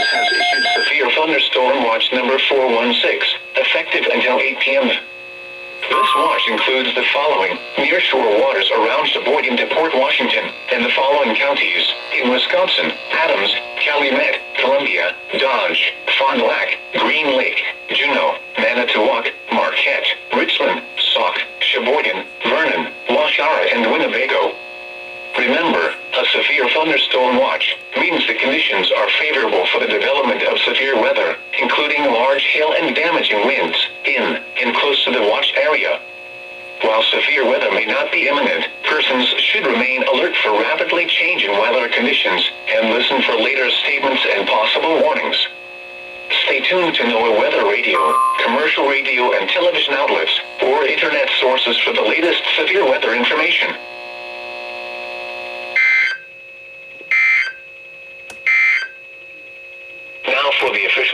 has issued severe thunderstorm watch number 416, effective until 8 p.m. This watch includes the following: nearshore waters around Sheboygan to Port Washington, and the following counties: in Wisconsin, Adams, Calumet, Columbia, Dodge, Fond du Lac, Green Lake, Juneau, Manitowoc, Marquette, Richland, Sauk, Sheboygan, Vernon, Waushara, and Winnebago. Remember, a severe thunderstorm watch means the conditions are favorable for the development of severe weather, including large hail and damaging winds, in and close to the watched area. While severe weather may not be imminent, persons should remain alert for rapidly changing weather conditions and listen for later statements and possible warnings. Stay tuned to NOAA weather radio, commercial radio and television outlets, or internet sources for the latest severe weather information. Now for the official